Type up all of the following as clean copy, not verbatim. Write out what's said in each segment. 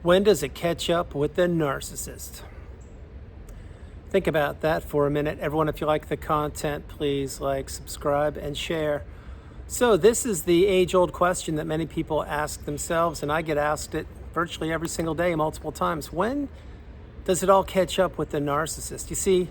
When does it catch up with the narcissist? Think about that for a minute. Everyone, if you like the content, please like, subscribe, and share. So this is the age-old question that many people ask themselves, and I get asked it virtually every single day, multiple times. When does it all catch up with the narcissist? You see,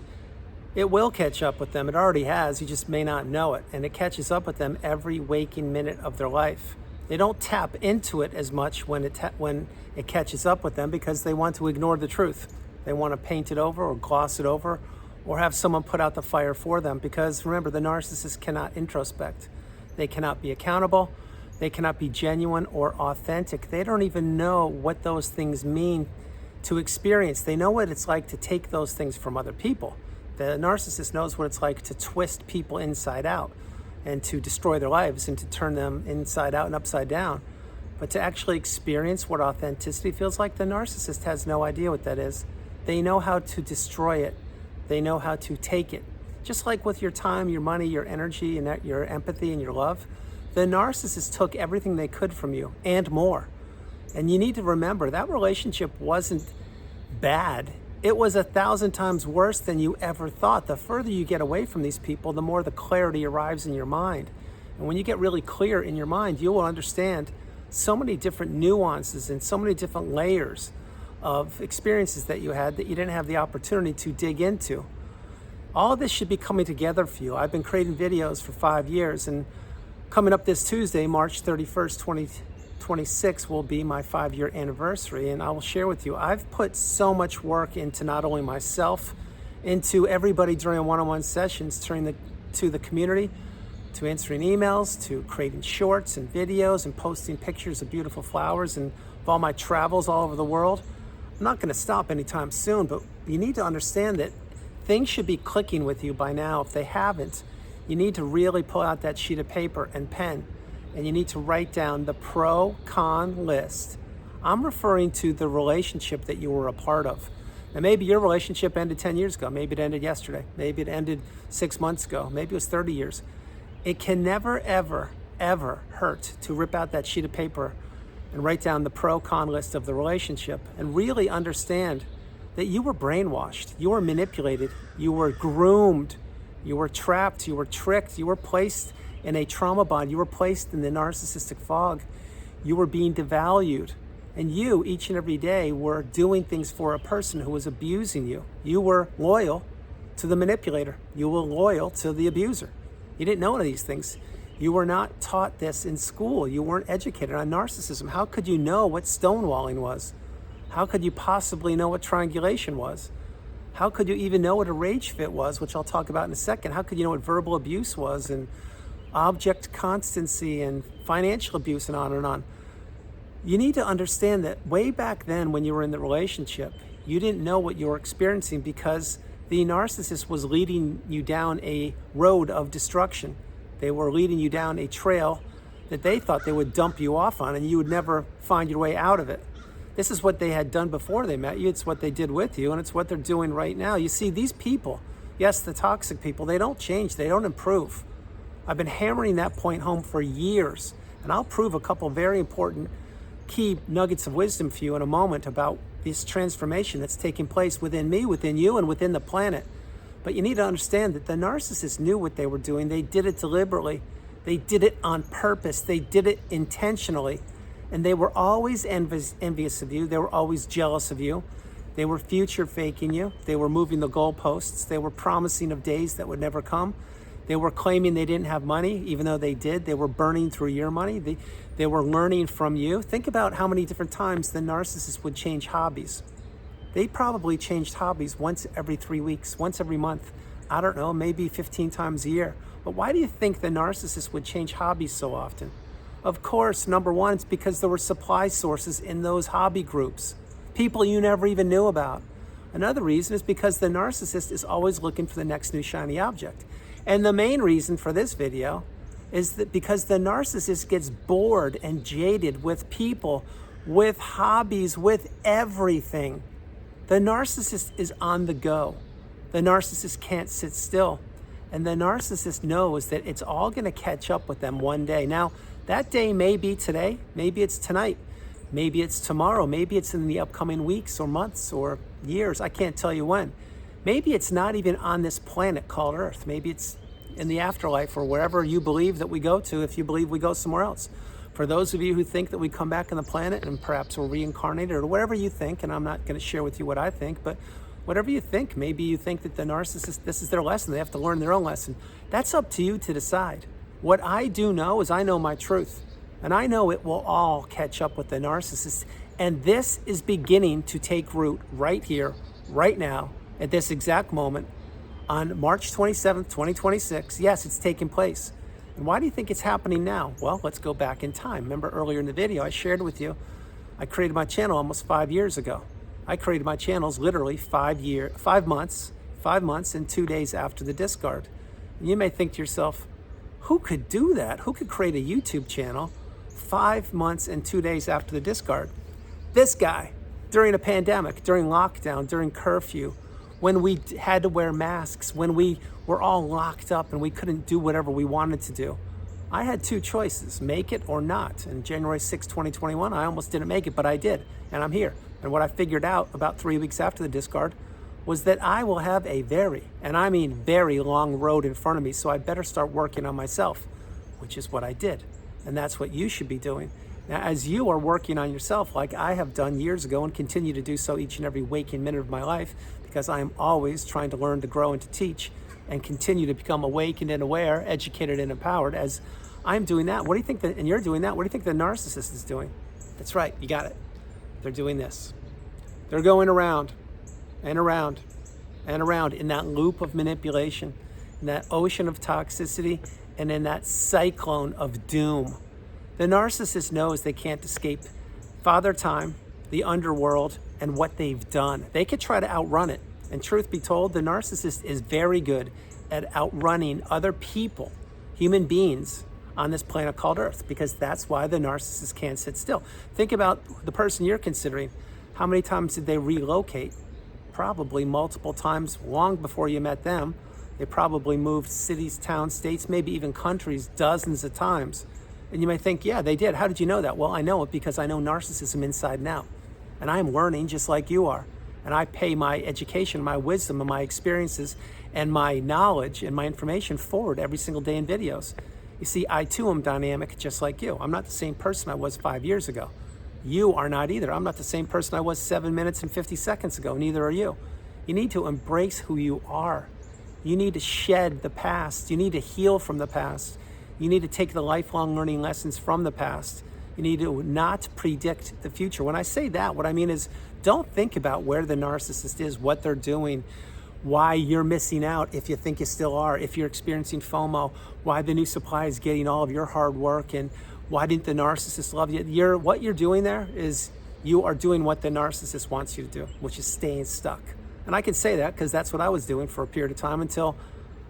it will catch up with them. It already has. You just may not know it. And it catches up with them every waking minute of their life. They don't tap into it as much when it catches up with them because they want to ignore the truth. They want to paint it over or gloss it over or have someone put out the fire for them because, remember, the narcissist cannot introspect. They cannot be accountable. They cannot be genuine or authentic. They don't even know what those things mean to experience. They know what it's like to take those things from other people. The narcissist knows what it's like to twist people inside out and to destroy their lives and to turn them inside out and upside down. But to actually experience what authenticity feels like, the narcissist has no idea what that is. They know how to destroy it. They know how to take it. Just like with your time, your money, your energy, and your empathy and your love, the narcissist took everything they could from you and more. And you need to remember that relationship wasn't bad. It was 1,000 times worse than you ever thought. The further you get away from these people, the more the clarity arrives in your mind. And when you get really clear in your mind, you will understand so many different nuances and so many different layers of experiences that you had that you didn't have the opportunity to dig into. All of this should be coming together for you. I've been creating videos for 5 years, and coming up this Tuesday, March 31st, 2026 will be my 5-year anniversary, and I will share with you, I've put so much work into not only myself, into everybody during one-on-one sessions, to the community, to answering emails, to creating shorts and videos and posting pictures of beautiful flowers and of all my travels all over the world. I'm not going to stop anytime soon, but you need to understand that things should be clicking with you by now. If they haven't, you need to really pull out that sheet of paper and pen, and you need to write down the pro-con list. I'm referring to the relationship that you were a part of. Now, maybe your relationship ended 10 years ago. Maybe it ended yesterday. Maybe it ended 6 months ago. Maybe it was 30 years. It can never, ever, ever hurt to rip out that sheet of paper and write down the pro-con list of the relationship and really understand that you were brainwashed, you were manipulated, you were groomed, you were trapped, you were tricked, you were placed in a trauma bond, you were placed in the narcissistic fog, you were being devalued, and you, each and every day, were doing things for a person who was abusing you. You were loyal to the manipulator. You were loyal to the abuser. You didn't know any of these things. You were not taught this in school. You weren't educated on narcissism. How could you know what stonewalling was? How could you possibly know what triangulation was? How could you even know what a rage fit was, which I'll talk about in a second? How could you know what verbal abuse was and object constancy and financial abuse and on and on? You need to understand that way back then when you were in the relationship, you didn't know what you were experiencing because the narcissist was leading you down a road of destruction. They were leading you down a trail that they thought they would dump you off on and you would never find your way out of it. This is what they had done before they met you. It's what they did with you, and it's what they're doing right now. You see, these people, yes, the toxic people, they don't change. They don't improve. I've been hammering that point home for years, and I'll prove a couple very important key nuggets of wisdom for you in a moment about this transformation that's taking place within me, within you, and within the planet. But you need to understand that the narcissists knew what they were doing. They did it deliberately. They did it on purpose. They did it intentionally. And they were always envious of you. They were always jealous of you. They were future faking you. They were moving the goalposts. They were promising of days that would never come. They were claiming they didn't have money, even though they did. They were burning through your money. They were learning from you. Think about how many different times the narcissist would change hobbies. They probably changed hobbies once every 3 weeks, once every month. I don't know, maybe 15 times a year. But why do you think the narcissist would change hobbies so often? Of course, number one, it's because there were supply sources in those hobby groups, people you never even knew about. Another reason is because the narcissist is always looking for the next new shiny object. And the main reason for this video is that because the narcissist gets bored and jaded with people, with hobbies, with everything. The narcissist is on the go. The narcissist can't sit still. And the narcissist knows that it's all going to catch up with them one day. Now, that day may be today, maybe it's tonight, Maybe it's tomorrow. Maybe it's in the upcoming weeks or months or years. I can't tell you when. Maybe it's not even on this planet called Earth. Maybe it's in the afterlife or wherever you believe that we go to, if you believe we go somewhere else. For those of you who think that we come back on the planet and perhaps we're reincarnated or whatever you think, and I'm not going to share with you what I think, but whatever you think, maybe you think that the narcissist, this is their lesson. They have to learn their own lesson. That's up to you to decide. What I do know is I know my truth. And I know it will all catch up with the narcissist. And this is beginning to take root right here, right now, at this exact moment, on March 27th, 2026. Yes, it's taking place. And why do you think it's happening now? Well, let's go back in time. Remember earlier in the video, I shared with you, I created my channel almost 5 years ago. I created my channels literally 5 months and 2 days after the discard. And you may think to yourself, who could do that? Who could create a YouTube channel 5 months and 2 days after the discard? This guy, during a pandemic, during lockdown, during curfew, when we had to wear masks, when we were all locked up and we couldn't do whatever we wanted to do. I had two choices, make it or not. And January 6, 2021, I almost didn't make it, but I did, and I'm here. And what I figured out about 3 weeks after the discard was that I will have a very, and I mean very long road in front of me, so I better start working on myself, which is what I did. And that's what you should be doing. Now, as you are working on yourself, like I have done years ago and continue to do so each and every waking minute of my life, because I am always trying to learn, to grow, and to teach, and continue to become awakened and aware, educated and empowered. As I'm doing that, what do you think that, and you're doing that, what do you think the narcissist is doing? That's right, you got it. They're doing this. They're going around and around and around in that loop of manipulation, in that ocean of toxicity, and in that cyclone of doom. The narcissist knows they can't escape Father Time, the underworld, and what they've done. They could try to outrun it. And truth be told, the narcissist is very good at outrunning other people, human beings, on this planet called Earth, because that's why the narcissist can't sit still. Think about the person you're considering. How many times did they relocate? Probably multiple times long before you met them. They probably moved cities, towns, states, maybe even countries dozens of times. And you may think, yeah, they did. How did you know that? Well, I know it because I know narcissism inside and out. And I am learning just like you are. And I pay my education, my wisdom, and my experiences, and my knowledge and my information forward every single day in videos. You see, I too am dynamic just like you. I'm not the same person I was 5 years ago. You are not either. I'm not the same person I was 7 minutes and 50 seconds ago. Neither are you. You need to embrace who you are. You need to shed the past. You need to heal from the past. You need to take the lifelong learning lessons from the past. You need to not predict the future. When I say that, what I mean is don't think about where the narcissist is, what they're doing, why you're missing out if you think you still are, if you're experiencing FOMO, why the new supply is getting all of your hard work, and why didn't the narcissist love you? What you're doing there is you are doing what the narcissist wants you to do, which is staying stuck. And I can say that because that's what I was doing for a period of time until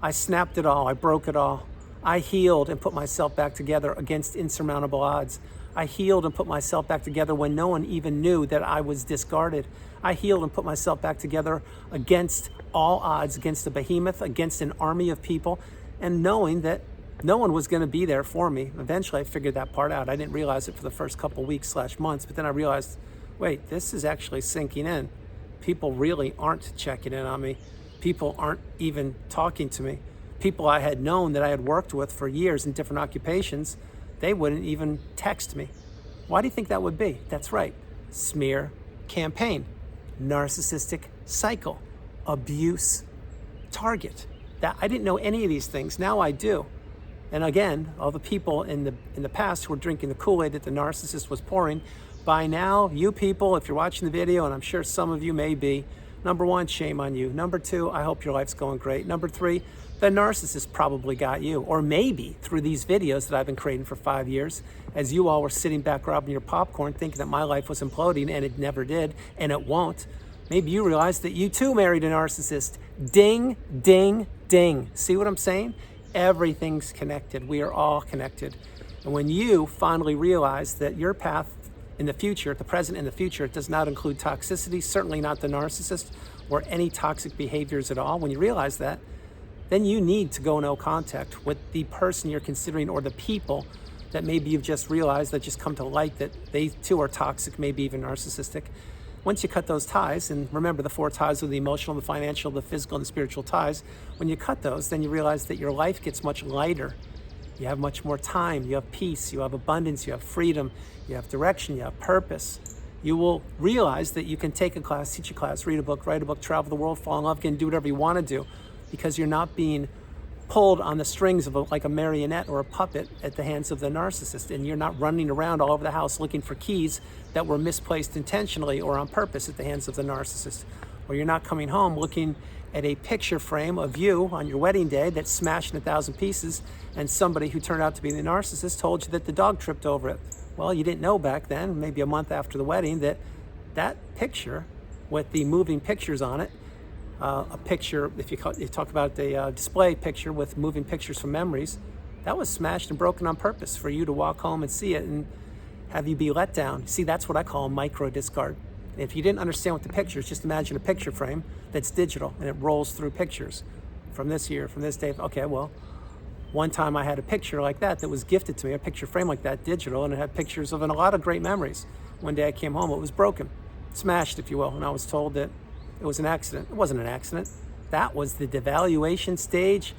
I snapped it all, I broke it all. I healed and put myself back together against insurmountable odds. I healed and put myself back together when no one even knew that I was discarded. I healed and put myself back together against all odds, against a behemoth, against an army of people, and knowing that no one was going to be there for me. Eventually, I figured that part out. I didn't realize it for the first couple weeks / months, but then I realized, wait, this is actually sinking in. People really aren't checking in on me. People aren't even talking to me. People I had known that I had worked with for years in different occupations, they wouldn't even text me. Why do you think that would be? That's right. Smear campaign, narcissistic cycle, abuse target. That I didn't know any of these things. Now I do. And again, all the people in the past who were drinking the Kool-Aid that the narcissist was pouring, by now, you people, if you're watching the video, and I'm sure some of you may be, number one, shame on you. Number two, I hope your life's going great. Number three, the narcissist probably got you. Or maybe through these videos that I've been creating for 5 years, as you all were sitting back robbing your popcorn thinking that my life was imploding, and it never did, and it won't. Maybe you realized that you too married a narcissist. Ding, ding, ding. See what I'm saying? Everything's connected. We are all connected. And when you finally realize that your path in the future, the present and the future, it does not include toxicity, certainly not the narcissist or any toxic behaviors at all. When you realize that, then you need to go no contact with the person you're considering or the people that maybe you've just realized, that just come to light that they too are toxic, maybe even narcissistic. Once you cut those ties, and remember the 4 ties are the emotional, the financial, the physical, and the spiritual ties, when you cut those, then you realize that your life gets much lighter. You have much more time, you have peace, you have abundance, you have freedom, you have direction, you have purpose. You will realize that you can take a class, teach a class, read a book, write a book, travel the world, fall in love, again, do whatever you want to do, because you're not being pulled on the strings of like a marionette or a puppet at the hands of the narcissist, and you're not running around all over the house looking for keys that were misplaced intentionally or on purpose at the hands of the narcissist, or you're not coming home looking at a picture frame of you on your wedding day that's smashed in 1,000 pieces, and somebody who turned out to be the narcissist told you that the dog tripped over it. Well, you didn't know back then, maybe a month after the wedding, that that picture with the moving pictures on it, a picture, if you talk about the display picture with moving pictures from memories, that was smashed and broken on purpose for you to walk home and see it and have you be let down. See, that's what I call a micro discard. If you didn't understand what the picture is, just imagine a picture frame that's digital and it rolls through pictures from this year, from this day. Okay, well, one time I had a picture like that was gifted to me, a picture frame like that, digital, and it had pictures of a lot of great memories. One day I came home, it was broken, smashed, if you will, and I was told that it was an accident. It wasn't an accident. That was the devaluation stage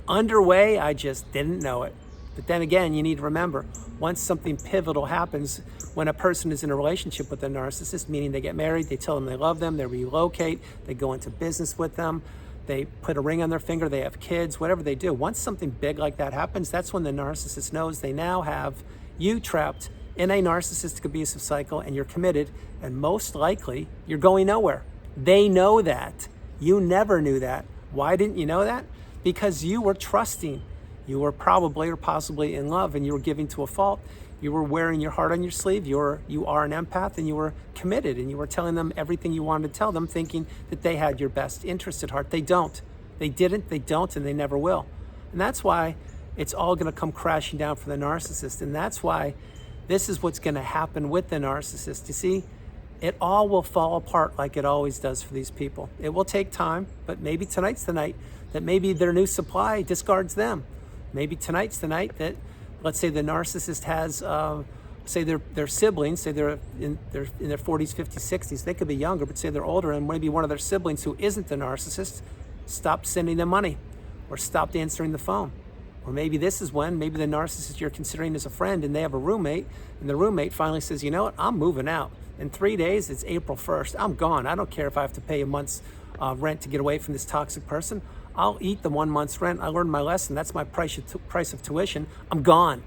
underway. I just didn't know it. But then again, you need to remember, once something pivotal happens, when a person is in a relationship with a narcissist, meaning they get married, they tell them they love them, they relocate, they go into business with them, they put a ring on their finger, they have kids, whatever they do. Once something big like that happens, that's when the narcissist knows they now have you trapped in a narcissistic abusive cycle, and you're committed, and most likely you're going nowhere. They know that. You never knew that. Why didn't you know that? Because you were trusting. You were probably or possibly in love, and you were giving to a fault. You were wearing your heart on your sleeve. You are an empath, and you were committed, and you were telling them everything you wanted to tell them, thinking that they had your best interest at heart. They don't. They didn't, they don't, and they never will. And that's why it's all going to come crashing down for the narcissist. And that's why this is what's going to happen with the narcissist. You see, it all will fall apart like it always does for these people. It will take time, but maybe tonight's the night that maybe their new supply discards them. Maybe tonight's the night that, let's say the narcissist has, say their siblings, say they're in their 40s, 50s, 60s, they could be younger, but say they're older, and maybe one of their siblings who isn't the narcissist stopped sending them money or stopped answering the phone. Or maybe this is when maybe the narcissist you're considering as a friend, and they have a roommate, and the roommate finally says, you know what, I'm moving out. In 3 days, it's April 1st. I'm gone. I don't care if I have to pay a month's rent to get away from this toxic person. I'll eat the 1 month's rent. I learned my lesson. That's my price of tuition. I'm gone.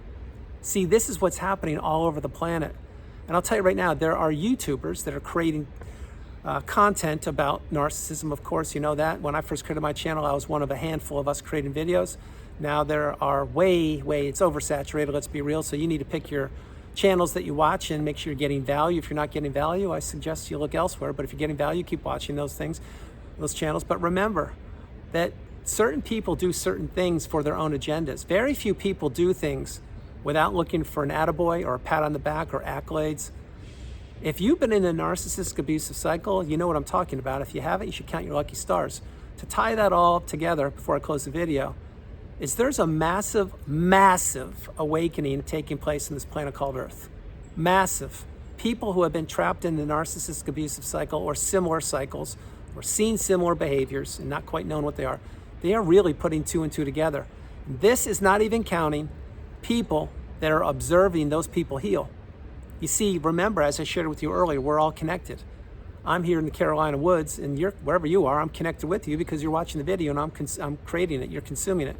See, this is what's happening all over the planet. And I'll tell you right now, there are YouTubers that are creating content about narcissism. Of course, you know that. When I first created my channel, I was one of a handful of us creating videos. Now there are it's oversaturated, let's be real. So you need to pick your channels that you watch and make sure you're getting value. If you're not getting value, I suggest you look elsewhere. But if you're getting value, keep watching those things, those channels. But remember that certain people do certain things for their own agendas. Very few people do things without looking for an attaboy or a pat on the back or accolades. If you've been in a narcissistic abusive cycle, you know what I'm talking about. If you haven't, you should count your lucky stars. To tie that all together before I close the video, there's a massive, massive awakening taking place in this planet called Earth. Massive. People who have been trapped in the narcissistic abusive cycle or similar cycles or seen similar behaviors and not quite known what they are really putting 2 and 2 together. This is not even counting people that are observing those people heal. You see, remember, as I shared with you earlier, we're all connected. I'm here in the Carolina woods, and wherever you are, I'm connected with you because you're watching the video and I'm creating it, you're consuming it.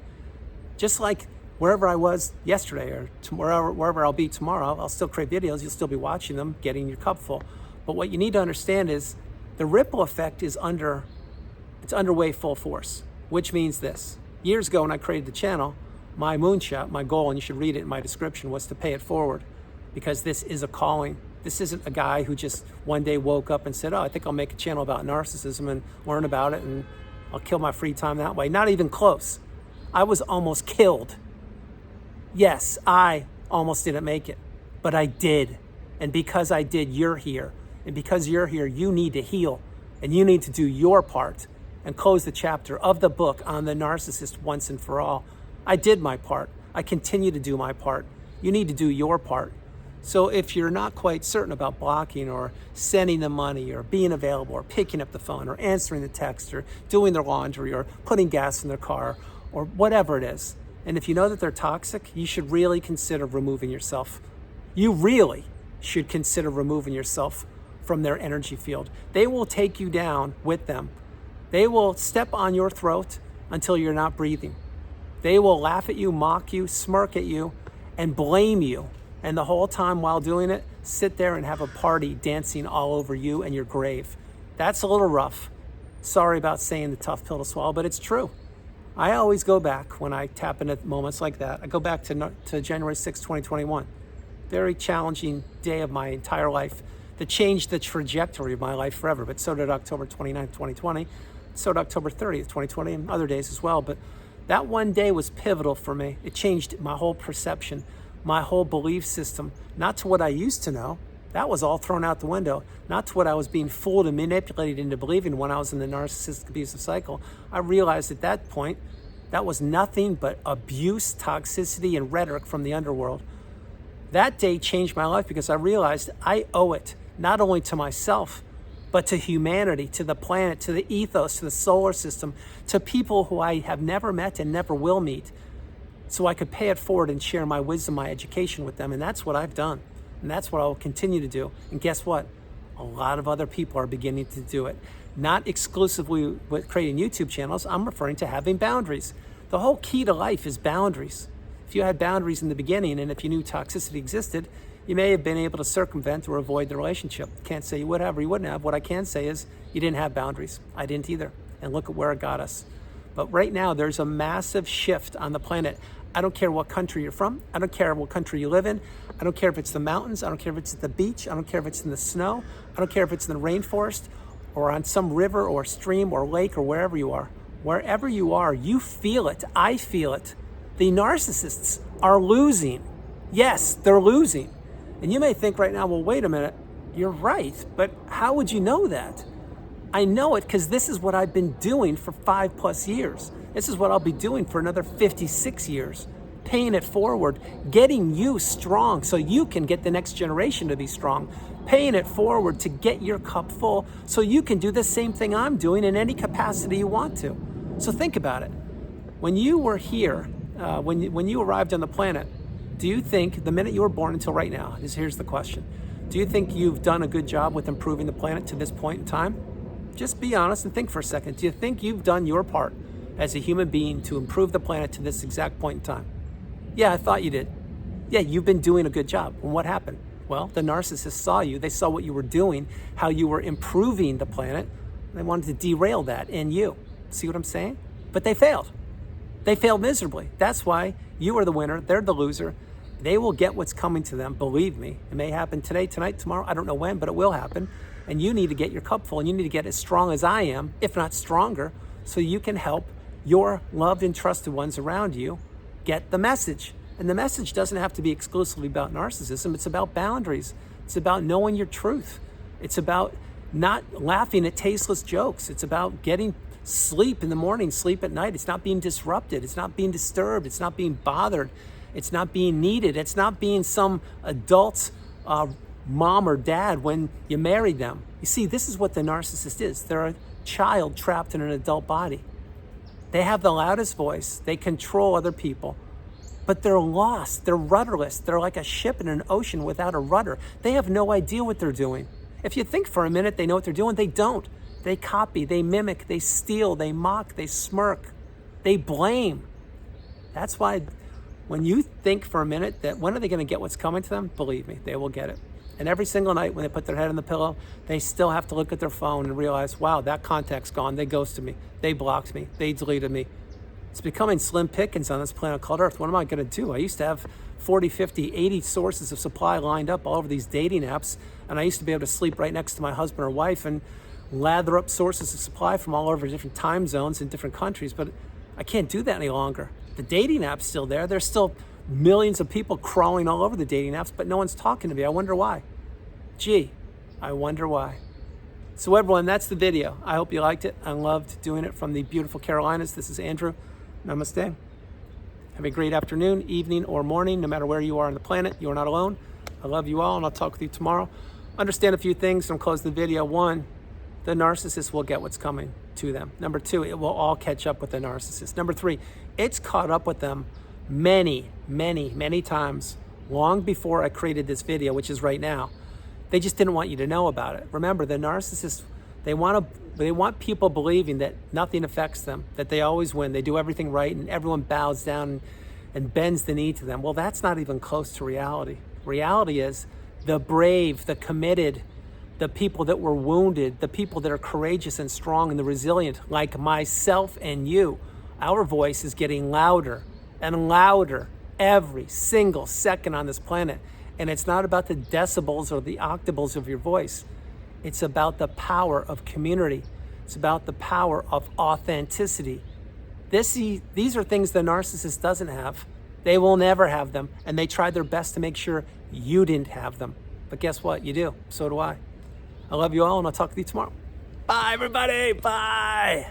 Just like wherever I was yesterday or wherever I'll be tomorrow, I'll still create videos, you'll still be watching them, getting your cup full. But what you need to understand is the ripple effect is underway full force, which means this. Years ago when I created the channel, my moonshot, my goal, and you should read it in my description, was to pay it forward, because this is a calling. This isn't a guy who just one day woke up and said, oh, I think I'll make a channel about narcissism and learn about it and I'll kill my free time that way. Not even close. I was almost killed. Yes, I almost didn't make it, but I did. And because I did, you're here. And because you're here, you need to heal, and you need to do your part and close the chapter of the book on the narcissist once and for all. I did my part. I continue to do my part. You need to do your part. So if you're not quite certain about blocking or sending them money or being available or picking up the phone or answering the text or doing their laundry or putting gas in their car or whatever it is, and if you know that they're toxic, you should really consider removing yourself. You really should consider removing yourself from their energy field. They will take you down with them. They will step on your throat until you're not breathing. They will laugh at you, mock you, smirk at you, and blame you. And the whole time while doing it, sit there and have a party dancing all over you and your grave. That's a little rough. Sorry about saying the tough pill to swallow, but it's true. I always go back when I tap into moments like that. I go back to January 6, 2021. Very challenging day of my entire life that changed the trajectory of my life forever. But so did October 29th, 2020. So did October 30th, 2020, and other days as well. But that one day was pivotal for me. It changed my whole perception, my whole belief system, not to what I used to know. That was all thrown out the window, not to what I was being fooled and manipulated into believing when I was in the narcissistic abusive cycle. I realized at that point that was nothing but abuse, toxicity, and rhetoric from the underworld. That day changed my life because I realized I owe it not only to myself, but to humanity, to the planet, to the ethos, to the solar system, to people who I have never met and never will meet, so I could pay it forward and share my wisdom, my education with them. And that's what I've done. And that's what I will continue to do. And guess what? A lot of other people are beginning to do it. Not exclusively with creating YouTube channels. I'm referring to having boundaries. The whole key to life is boundaries. If you had boundaries in the beginning, and if you knew toxicity existed, you may have been able to circumvent or avoid the relationship. Can't say you would have or you wouldn't have. What I can say is you didn't have boundaries. I didn't either. And look at where it got us. But right now, there's a massive shift on the planet. I don't care what country you're from. I don't care what country you live in. I don't care if it's the mountains. I don't care if it's at the beach. I don't care if it's in the snow. I don't care if it's in the rainforest or on some river or stream or lake or wherever you are. Wherever you are, you feel it. I feel it. The narcissists are losing. Yes, they're losing. And you may think right now, well, wait a minute, you're right, but how would you know that? I know it because this is what I've been doing for 5+ years. This is what I'll be doing for another 56 years, paying it forward, getting you strong so you can get the next generation to be strong, paying it forward to get your cup full so you can do the same thing I'm doing in any capacity you want to. So think about it. When you were here, when you arrived on the planet, do you think the minute you were born until right now, here's the question. Do you think you've done a good job with improving the planet to this point in time? Just be honest and think for a second. Do you think you've done your part as a human being to improve the planet to this exact point in time? Yeah, I thought you did. Yeah, you've been doing a good job. And what happened? Well, the narcissists saw you. They saw what you were doing, how you were improving the planet. They wanted to derail that in you. See what I'm saying? But they failed. They failed miserably. That's why you are the winner. They're the loser. They will get what's coming to them. Believe me. It may happen today, tonight, tomorrow. I don't know when, but it will happen. And you need to get your cup full, and you need to get as strong as I am, if not stronger, so you can help your loved and trusted ones around you get the message. And the message doesn't have to be exclusively about narcissism. It's about boundaries. It's about knowing your truth. It's about not laughing at tasteless jokes. It's about getting sleep in the morning, sleep at night. It's not being disrupted. It's not being disturbed. It's not being bothered. It's not being needed. It's not being some adult's mom or dad when you married them. You see, this is what the narcissist is. They're a child trapped in an adult body. They have the loudest voice. They control other people. But they're lost. They're rudderless. They're like a ship in an ocean without a rudder. They have no idea what they're doing. If you think for a minute they know what they're doing, they don't. They copy, they mimic, they steal, they mock, they smirk, they blame. That's why when you think for a minute that when are they going to get what's coming to them, believe me, they will get it. And every single night when they put their head on the pillow, they still have to look at their phone and realize, wow, that contact's gone. They ghosted me. They blocked me. They deleted me. It's becoming slim pickings on this planet called Earth. What am I going to do? I used to have 40, 50, 80 sources of supply lined up all over these dating apps. And I used to be able to sleep right next to my husband or wife and lather up sources of supply from all over different time zones in different countries. But I can't do that any longer. The dating app's still there. There's still millions of people crawling all over the dating apps, but no one's talking to me. I wonder why. Gee, I wonder why. So everyone, that's the video. I hope you liked it. I loved doing it from the beautiful Carolinas. This is Andrew. Namaste. Have a great afternoon, evening, or morning, no matter where you are on the planet. You are not alone. I love you all, and I'll talk with you tomorrow. Understand a few things, and close the video. One, the narcissist will get what's coming to them. Number two, it will all catch up with the narcissist. Number three, it's caught up with them many, many, many times long before I created this video, which is right now. They just didn't want you to know about it. Remember, the narcissists, they want people believing that nothing affects them, that they always win, they do everything right, and everyone bows down and bends the knee to them. Well, that's not even close to reality. Reality is the brave, the committed, the people that were wounded, the people that are courageous and strong and the resilient, like myself and you. Our voice is getting louder and louder every single second on this planet. And it's not about the decibels or the octables of your voice. It's about the power of community. It's about the power of authenticity. These are things the narcissist doesn't have. They will never have them. And they tried their best to make sure you didn't have them. But guess what? You do. So do I. I love you all, and I'll talk to you tomorrow. Bye, everybody. Bye.